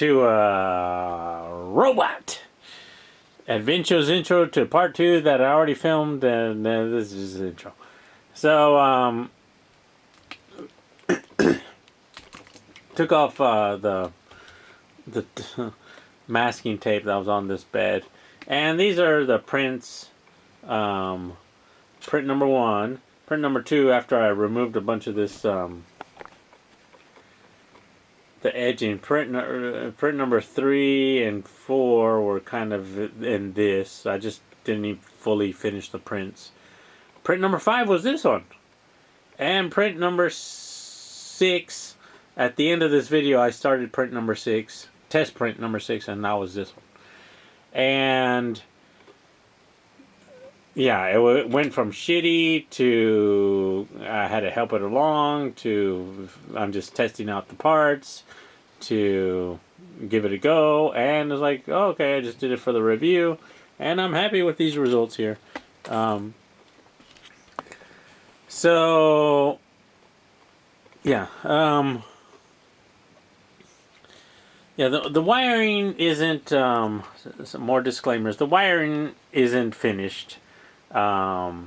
to Robot Adventures intro to part 2 that I already filmed, and this is the intro. So, took off the masking tape that was on this bed, and these are the prints. Print number 1, print number 2. After I removed a bunch of this, the edging. Print number 3 and 4 were kind of in this. I just didn't even fully finish the prints. Print number 5 was this one, and print number 6. At the end of this video, I started print number 6, test print number 6, and that was this one. And yeah, it went from shitty to I had to help it along to I'm just testing out the parts to give it a go, and it's like, oh, okay, I just did it for the review, and I'm happy with these results here. So yeah, yeah, the wiring isn't, some more disclaimers. The wiring isn't finished. Yeah,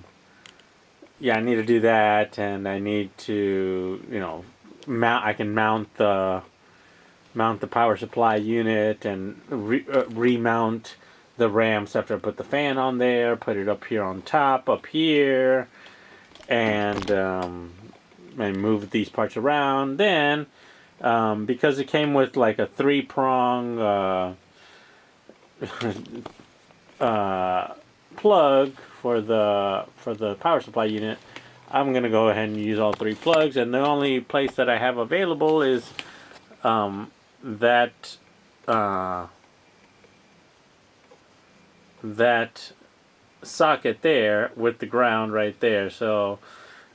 I need to do that, and I need to, you know, I can mount the power supply unit and remount the ramps after I put the fan on there, put it up here on top, up here, and move these parts around. Then, because it came with like a 3-prong plug for the power supply unit, I'm gonna go ahead and use all 3 plugs, and the only place that I have available is that socket there with the ground right there. So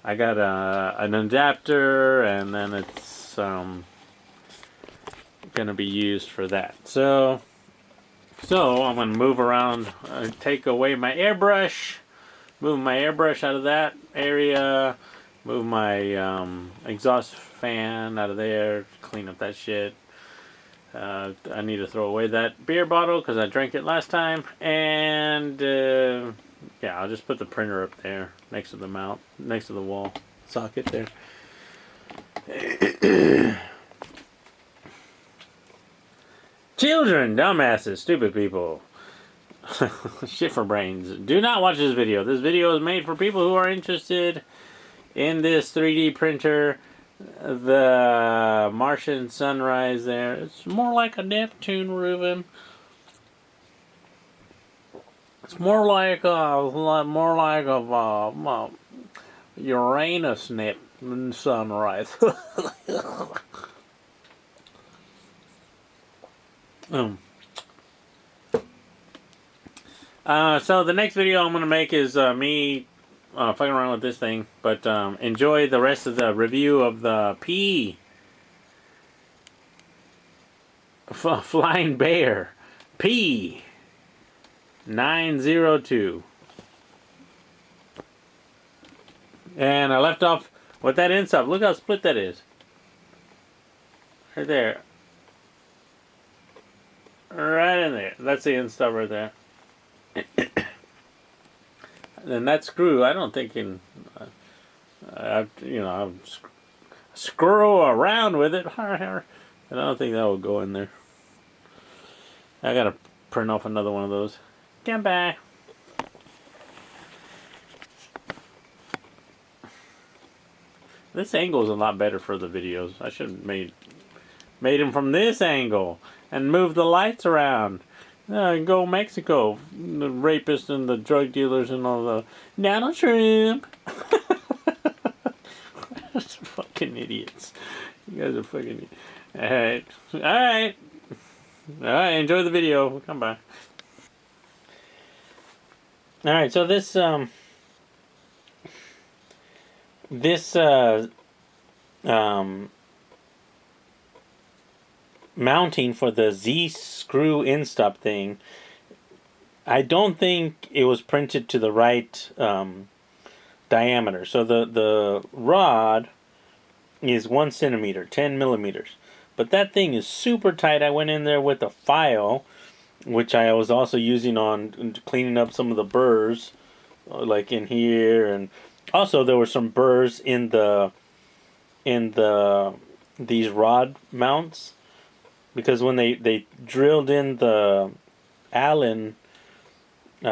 I got an adapter, and then it's gonna be used for that. So I'm going to move around, take away my airbrush, move my airbrush out of that area, move my exhaust fan out of there, clean up that shit. I need to throw away that beer bottle because I drank it last time, and yeah, I'll just put the printer up there next to the mount, next to the wall socket there. Children, dumbasses, stupid people. Shit for brains. Do not watch this video. This video is made for people who are interested in this 3D printer. The Martian sunrise there. It's more like a Neptune, Reuben. It's more like a Uranus sunrise. So the next video I'm going to make is me fucking around with this thing. But enjoy the rest of the review of the FlyingBear P902. And I left off with that end stop. Look how split that is. Right there. Right in there. That's the end stop right there. And that screw, I don't think I'll screw around with it. I don't think that will go in there. I gotta print off another one of those. Come back. This angle is a lot better for the videos. I should have made them from this angle and move the lights around. Go Mexico. The rapists and the drug dealers and all the Donald Trump. Fucking idiots. You guys are fucking idiots. Alright. Enjoy the video. Come by. Alright, so this mounting for the Z-screw in-stop thing, I don't think it was printed to the right diameter. So the rod is 1 centimeter, 10 millimeters. But that thing is super tight. I went in there with a file, which I was also using on cleaning up some of the burrs, like in here, and also there were some burrs in these rod mounts, because when they drilled in the Allen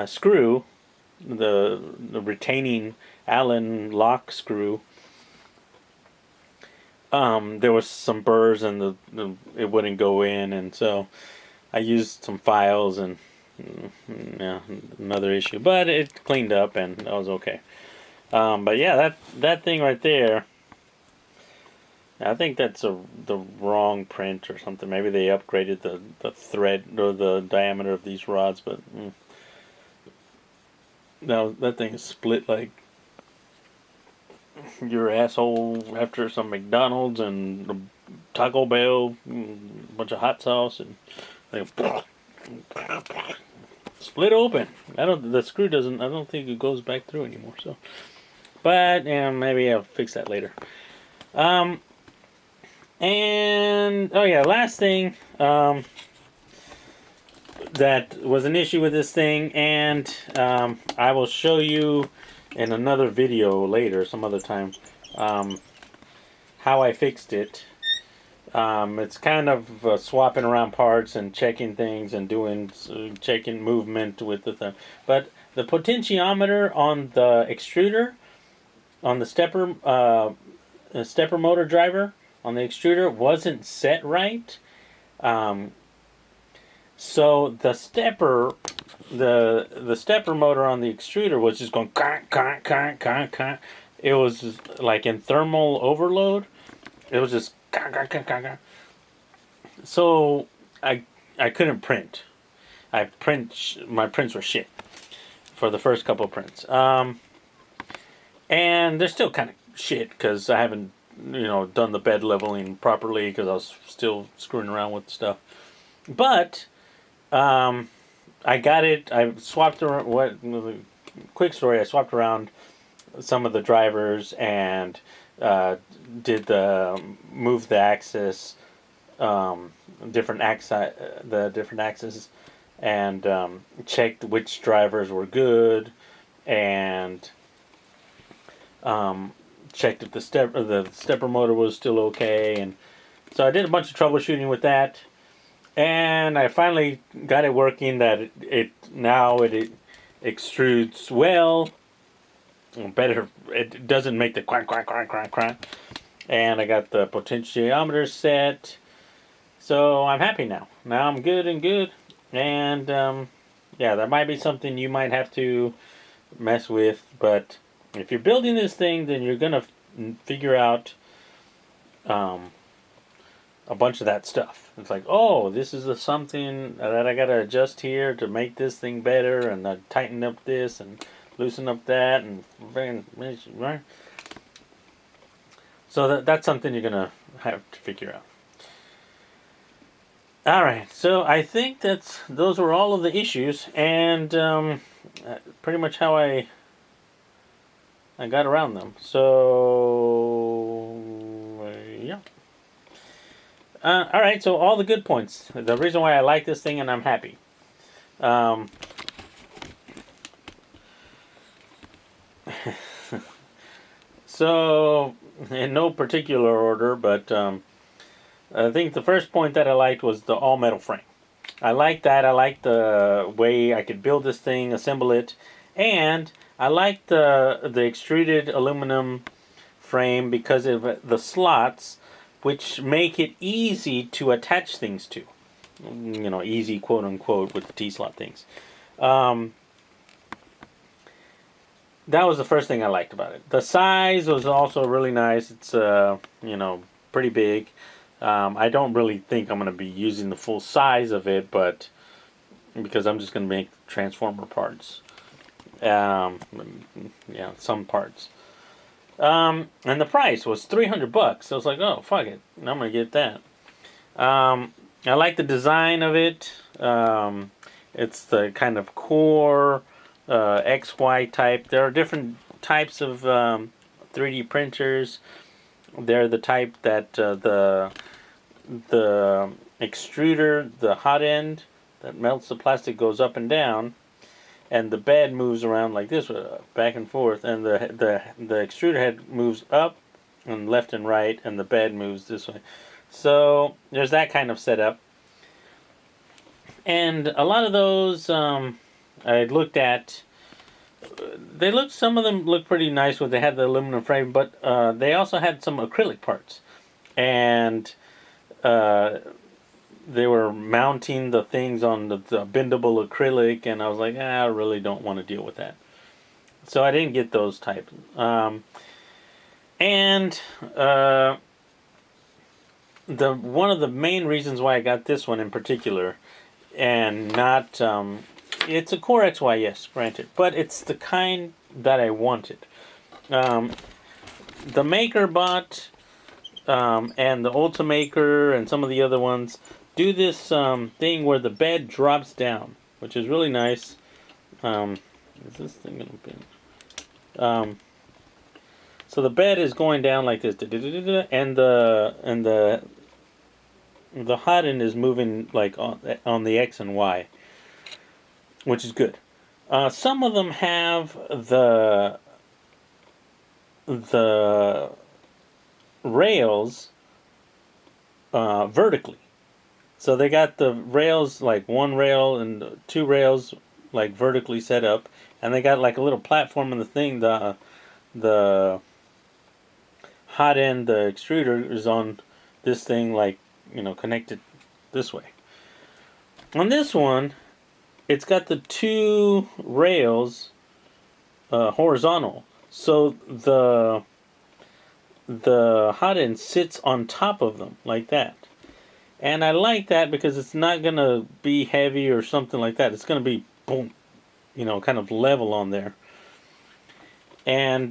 screw, the retaining Allen lock screw, there was some burrs and it wouldn't go in, and so I used some files and yeah, another issue, but it cleaned up and that was okay. But yeah, that thing right there, I think that's the wrong print or something. Maybe they upgraded the thread or the diameter of these rods, but no, that thing is split like your asshole after some McDonald's and a Taco Bell, a bunch of hot sauce, and like, split open. The screw doesn't. I don't think it goes back through anymore. So, but yeah, maybe I'll fix that later. And oh yeah, last thing that was an issue with this thing, and I will show you in another video later, some other time, how I fixed it. It's kind of swapping around parts and checking things and checking movement with the thing. But the potentiometer on the extruder, on the stepper motor driver on the extruder wasn't set right. So the stepper motor on the extruder was just going conk, conk, conk, conk, conk. It was just like in thermal overload. It was just conk, conk, conk, conk, conk. So I couldn't print. My prints were shit for the first couple of prints. And they're still kind of shit because I haven't done the bed leveling properly because I was still screwing around with stuff. But I got it. I swapped around. Quick story. I swapped around some of the drivers and did move the axis, different axes, and checked which drivers were good, and checked if the stepper motor was still okay, and so I did a bunch of troubleshooting with that. And I finally got it working. That it extrudes well, better. It doesn't make the quack quack quack quack quack. And I got the potentiometer set, so I'm happy now. Now I'm good. And yeah, that might be something you might have to mess with. But if you're building this thing, then you're gonna figure out a bunch of that stuff. It's like, oh, this is something that I gotta adjust here to make this thing better, and tighten up this and loosen up that, and right. So that's something you're gonna have to figure out. All right, so I think those were all of the issues, and pretty much how I got around them. So yeah. Alright, so all the good points. The reason why I like this thing and I'm happy. So, in no particular order, but I think the first point that I liked was the all-metal frame. I like that. I like the way I could build this thing, assemble it, and I like the extruded aluminum frame because of the slots, which make it easy to attach things to. Easy, quote unquote, with the T-slot things. That was the first thing I liked about it. The size was also really nice. It's, pretty big. I don't really think I'm going to be using the full size of it, but because I'm just going to make transformer parts. Some parts. And the price was $300. So I was like, oh, fuck it. I'm going to get that. I like the design of it. It's the kind of core XY type. There are different types of 3D printers. They're the type that the extruder, the hot end that melts the plastic goes up and down, and the bed moves around like this, back and forth, and the extruder head moves up and left and right, and the bed moves this way. So there's that kind of setup. And a lot of those I looked at. Some of them look pretty nice where they had the aluminum frame, but they also had some acrylic parts, and they were mounting the things on the bendable acrylic, and I was like, I really don't want to deal with that. So I didn't get those types. And the one of the main reasons why I got this one in particular, and not it's a Core XY, yes, granted, but it's the kind that I wanted. The MakerBot and the Ultimaker and some of the other ones do this thing where the bed drops down, which is really nice. Is this thing gonna be? So the bed is going down like this, and the hot end is moving like on the X and Y, which is good. Some of them have the rails vertically. So they got the rails, like one rail and two rails like vertically set up, and they got like a little platform in the thing. The hot end, the extruder is on this thing, like, connected this way. On this one, it's got the two rails horizontal, so the hot end sits on top of them like that. And I like that because it's not gonna be heavy or something like that. It's gonna be boom, kind of level on there. And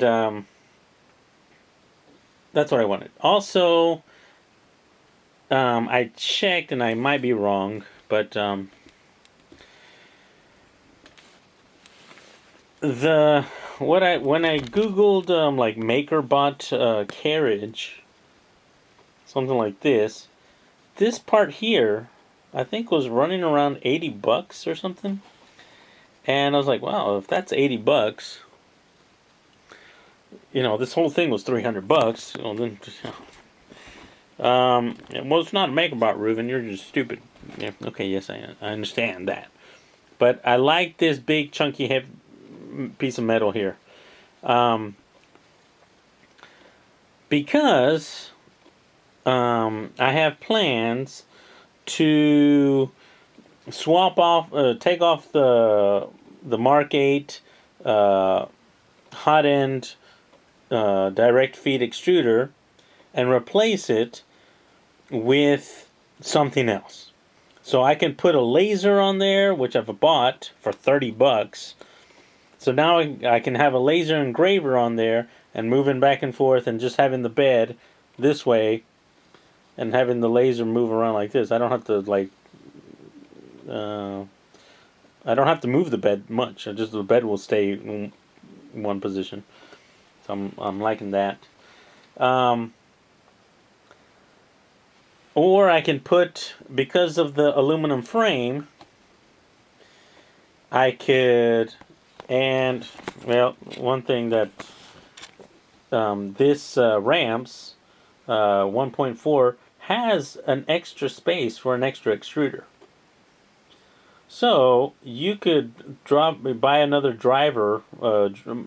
that's what I wanted. Also, I checked, and I might be wrong, but when I googled like MakerBot carriage, something like this part here, I think was running around $80 or something. And I was like, wow, if that's $80, this whole thing was $300. Then, well, it's not a MakerBot, Reuben. You're just stupid. Yeah, okay, yes, I understand that. But I like this big, chunky, heavy piece of metal here, because I have plans to swap off, take off the Mark 8 hot end direct feed extruder and replace it with something else. So I can put a laser on there, which I've bought for $30. So now I can have a laser engraver on there and moving back and forth and just having the bed this way and having the laser move around like this. I don't have to I don't have to move the bed much. The bed will stay in one position. So I'm liking that. Or I can put, because of the aluminum frame, I could, and, well, one thing that this Ramps 1.4 has an extra space for an extra extruder. So you could buy another driver,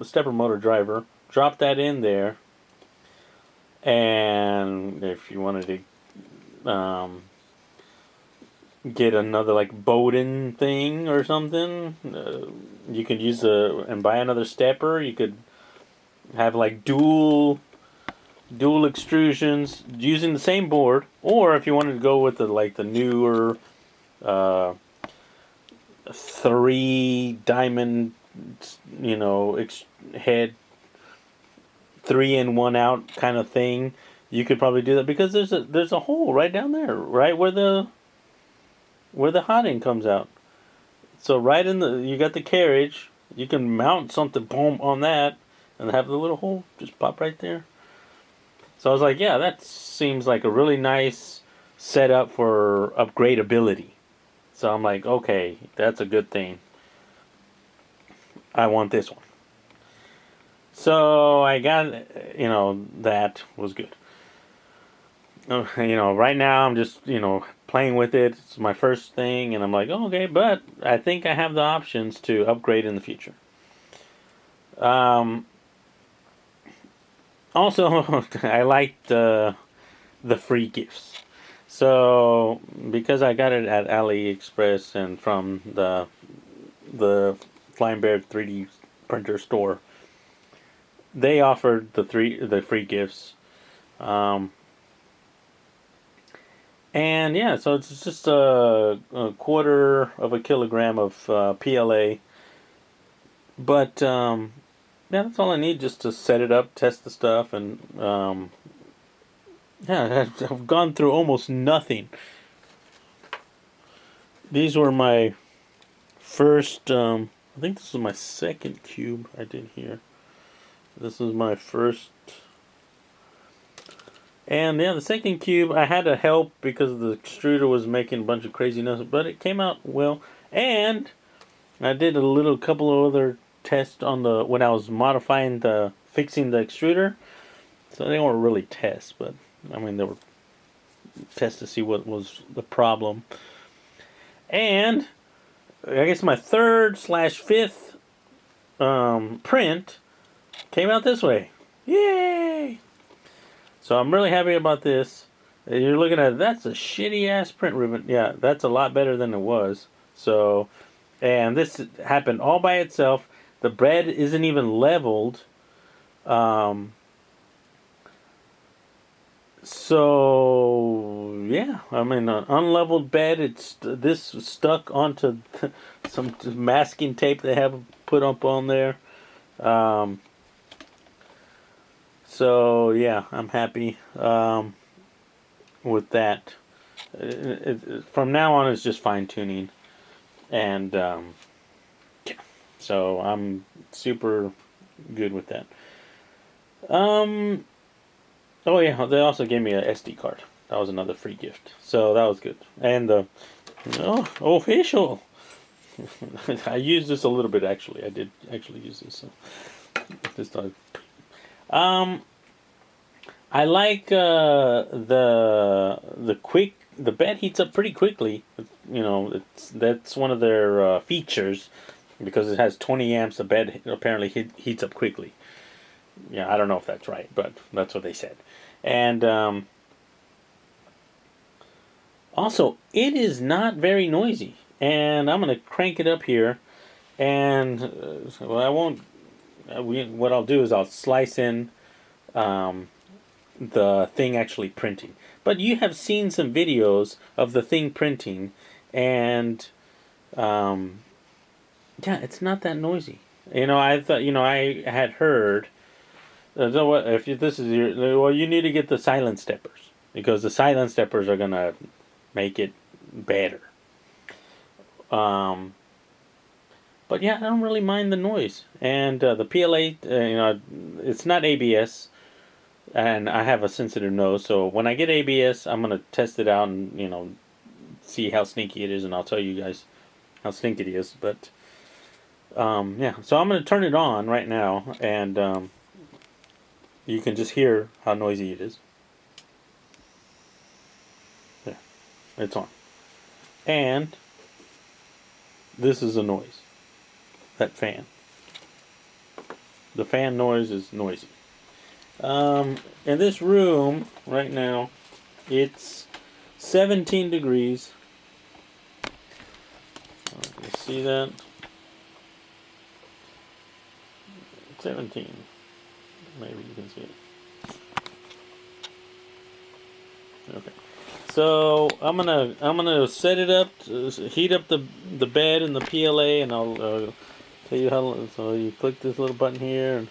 stepper motor driver, drop that in there, and if you wanted to get another like Bowden thing or something, you could use and buy another stepper. You could have like dual extrusions using the same board, or if you wanted to go with the newer 3 diamond, head 3 in 1 out kind of thing, you could probably do that, because there's a hole right down there, right where the hot end comes out. So right in you got the carriage, you can mount something boom on that and have the little hole just pop right there. So I was like, yeah, that seems like a really nice set up for upgradability. So I'm like, okay, that's a good thing. I want this one. So I got, that was good. Right now I'm just, playing with it. It's my first thing, and I'm like, oh, okay, but I think I have the options to upgrade in the future. Also, I liked the free gifts. So because I got it at AliExpress and from the FlyingBear 3D printer store, they offered the free gifts. And yeah, so it's just a quarter of a kilogram of PLA. But yeah, that's all I need just to set it up, test the stuff, and yeah, I've gone through almost nothing. These were my first. I think this is my second cube I did here. This is my first. And yeah, the second cube, I had to help because the extruder was making a bunch of craziness, but it came out well. And I did a couple of other tests on when I was fixing the extruder. So they weren't really tests, but I mean, they were tests to see what was the problem. And I guess my third/fifth print came out this way. Yay! So I'm really happy about this. You're looking at, that's a shitty ass print, Ruben. Yeah, that's a lot better than it was. So, and this happened all by itself. The bed isn't even leveled. So yeah, I mean, an unleveled bed. This stuck onto some masking tape they have put up on there. So yeah, I'm happy with that. From now on, it's just fine tuning, and yeah, so I'm super good with that. Oh yeah, they also gave me a SD card. That was another free gift, so that was good. And the official. I used this a little bit actually. I did actually use this. So this time. I like the bed heats up pretty quickly. That's one of their features because it has 20 amps. The bed apparently heats up quickly. Yeah, I don't know if that's right, but that's what they said. And also, it is not very noisy. And I'm gonna crank it up here, and I won't. What I'll do is I'll slice in the thing actually printing. But you have seen some videos of the thing printing, and yeah, it's not that noisy. I thought, I had heard. So what if this is well, you need to get the silent steppers because the silent steppers are gonna make it better. But yeah, I don't really mind the noise, and the PLA, it's not ABS. And I have a sensitive nose, so when I get ABS, I'm gonna test it out and see how sneaky it is, and I'll tell you guys how sneaky it is. But yeah, so I'm gonna turn it on right now, and you can just hear how noisy it is. There, it's on, and this is a noise. That fan. The fan noise is noisy. In this room right now, it's 17 degrees. You see that? 17. Maybe you can see it. Okay. So I'm gonna set it up, heat up the bed and the PLA, and I'll tell you how. So you click this little button here,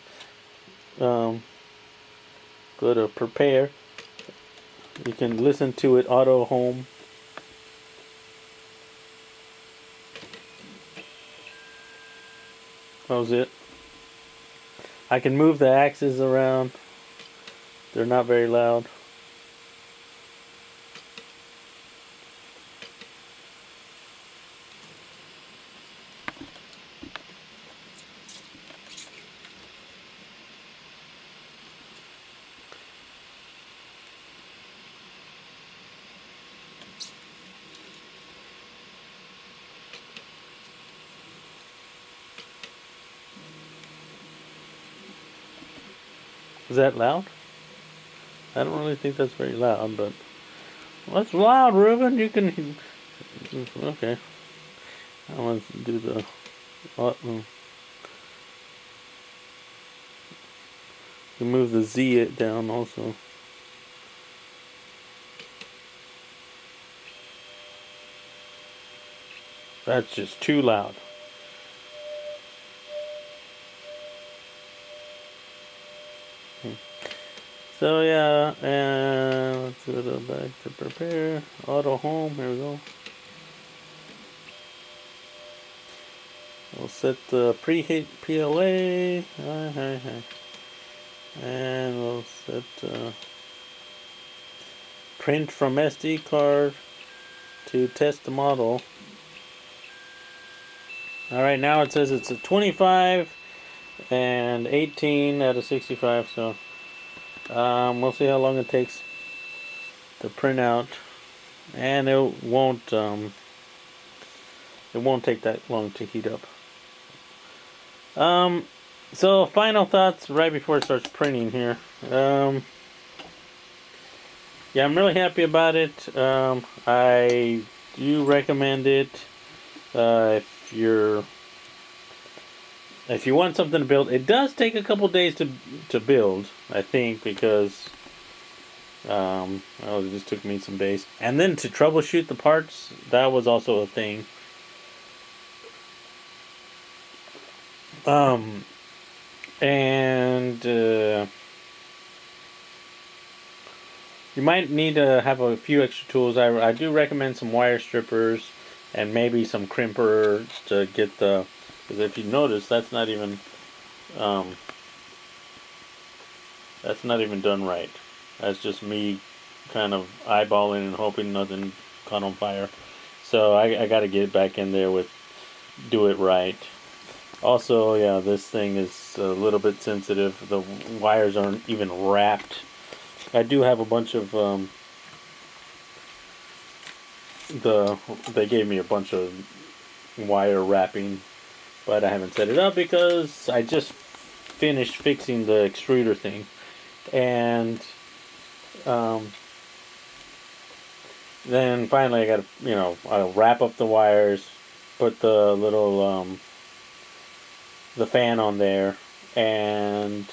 and go to prepare. You can listen to it auto home. That was it. I can move the axes around. They're not very loud. Is that loud? I don't really think that's very loud, but that's loud, Ruben. You can. Okay. I want to do the. You move the Z down also. That's just too loud. So yeah, and let's go back to prepare. Auto home, here we go. We'll set the preheat PLA. And we'll set print from SD card to test the model. Alright, now it says it's a 25 and 18 out of 65, so we'll see how long it takes to print out. And it won't take that long to heat up. So final thoughts right before it starts printing here. Yeah, I'm really happy about it. I do recommend it if you want something to build. It does take a couple days to build, I think, because it just took me some days. And then to troubleshoot the parts, that was also a thing. You might need to have a few extra tools. I do recommend some wire strippers and maybe some crimpers to get the, because if you notice, that's not even done right. That's just me kind of eyeballing and hoping nothing caught on fire. So I got to get back in there with do it right. Also, yeah, this thing is a little bit sensitive. The wires aren't even wrapped. I do have a bunch of they gave me a bunch of wire wrapping, but I haven't set it up because I just finished fixing the extruder thing, and then finally I got to I'll wrap up the wires, put the little the fan on there, and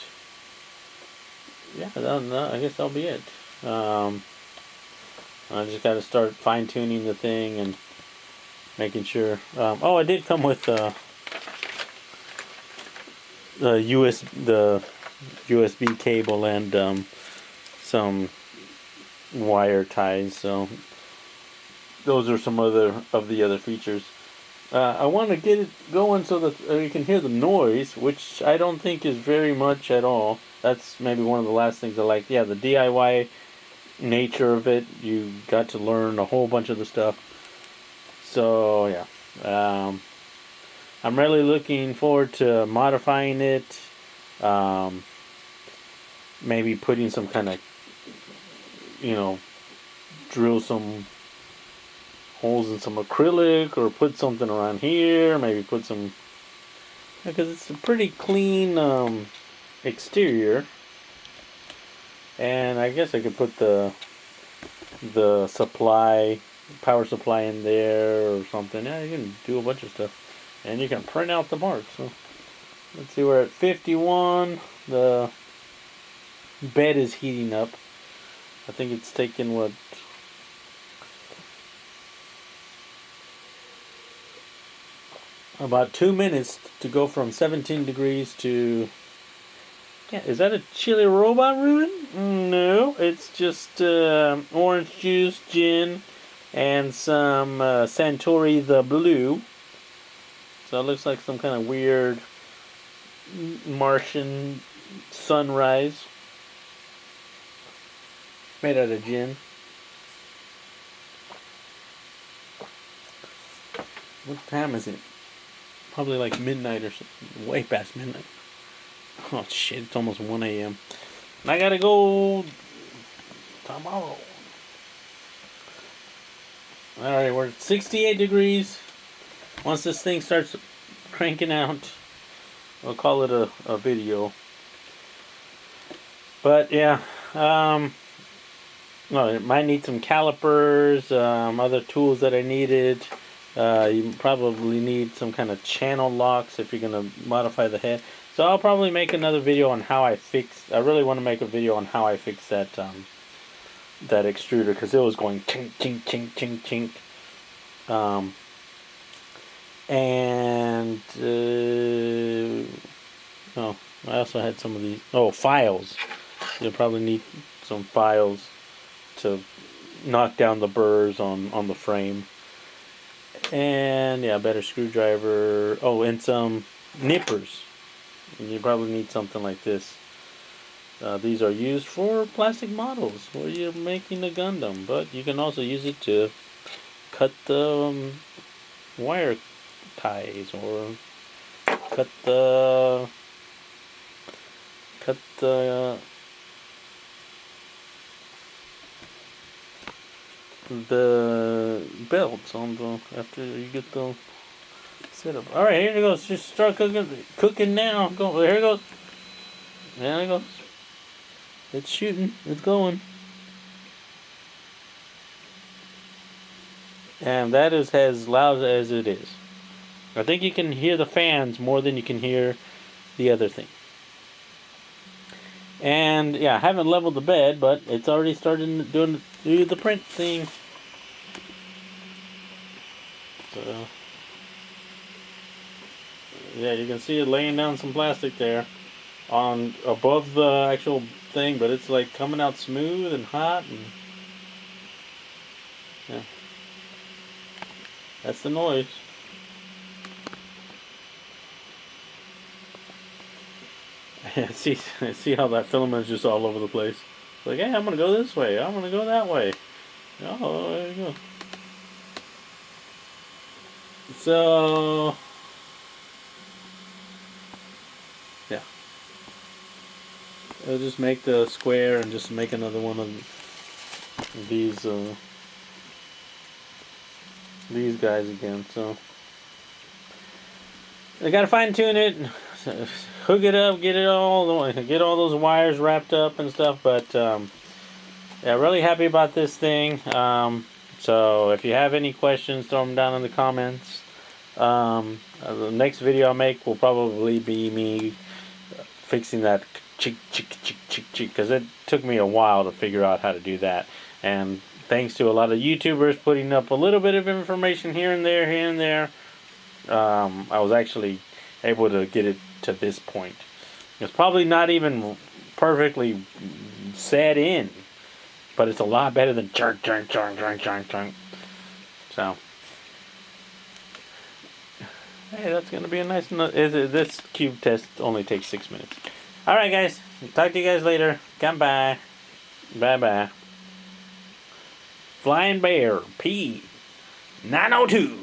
yeah, I guess that'll be it. I just got to start fine tuning the thing and making sure. Oh, it did come with the USB cable and some wire ties. So those are some of the other features. I want to get it going so that you can hear the noise, which I don't think is very much at all. That's maybe one of the last things I like. Yeah, the DIY nature of it. You got to learn a whole bunch of the stuff. So yeah, I'm really looking forward to modifying it. Maybe putting some kind of, drill some holes in some acrylic, or put something around here. Maybe put some, because it's a pretty clean exterior, and I guess I could put the power supply in there or something. Yeah, you can do a bunch of stuff, and you can print out the parts. So let's see, we're at 51. The bed is heating up. I think it's taken about 2 minutes to go from 17 degrees to... Yeah, is that a chili robot, Ruben? No, it's just orange juice, gin, and some Santori the Blue. So it looks like some kind of weird Martian sunrise made out of gin. What time is it? Probably like midnight or something. Way past midnight. Oh shit, it's almost 1 a.m. And I gotta go tomorrow. Alright, we're at 68 degrees. Once this thing starts cranking out, we'll call it a video. But yeah, well, it might need some calipers, other tools that I needed. You probably need some kind of channel locks if you're gonna modify the head. So I'll probably make another video on how I fix. I really want to make a video on how I fix that that extruder, because it was going chink chink chink chink chink. And oh, I also had some of these. Oh, files. You'll probably need some files to knock down the burrs on the frame. And yeah, better screwdriver. Oh, and some nippers. You probably need something like this. These are used for plastic models where you're making a Gundam, but you can also use it to cut the wire ties, or cut the belts on the after you get the setup. All right, here it goes. Just start cooking now. Go. Here it goes. There it goes. It's shooting. It's going. And that is as loud as it is. I think you can hear the fans more than you can hear the other thing. And yeah, I haven't leveled the bed, but it's already started doing the print thing. So yeah, you can see it laying down some plastic there on above the actual thing, but it's like coming out smooth and hot, and yeah, that's the noise. see how that filament is just all over the place. It's like, hey, I'm gonna go this way. I'm gonna go that way. Oh, there you go. So yeah, I'll just make the square and just make another one of these guys again. So I gotta fine tune it, hook it up, get all those wires wrapped up and stuff. But yeah, really happy about this thing. So if you have any questions, throw them down in the comments. The next video I'll make will probably be me fixing that chick, because it took me a while to figure out how to do that. And thanks to a lot of YouTubers putting up a little bit of information here and there, I was actually able to get it to this point. It's probably not even perfectly set in, but it's a lot better than chunk. So, hey, that's going to be a nice... This cube test only takes 6 minutes. Alright, guys. Talk to you guys later. Goodbye. Bye-bye. FlyingBear P902.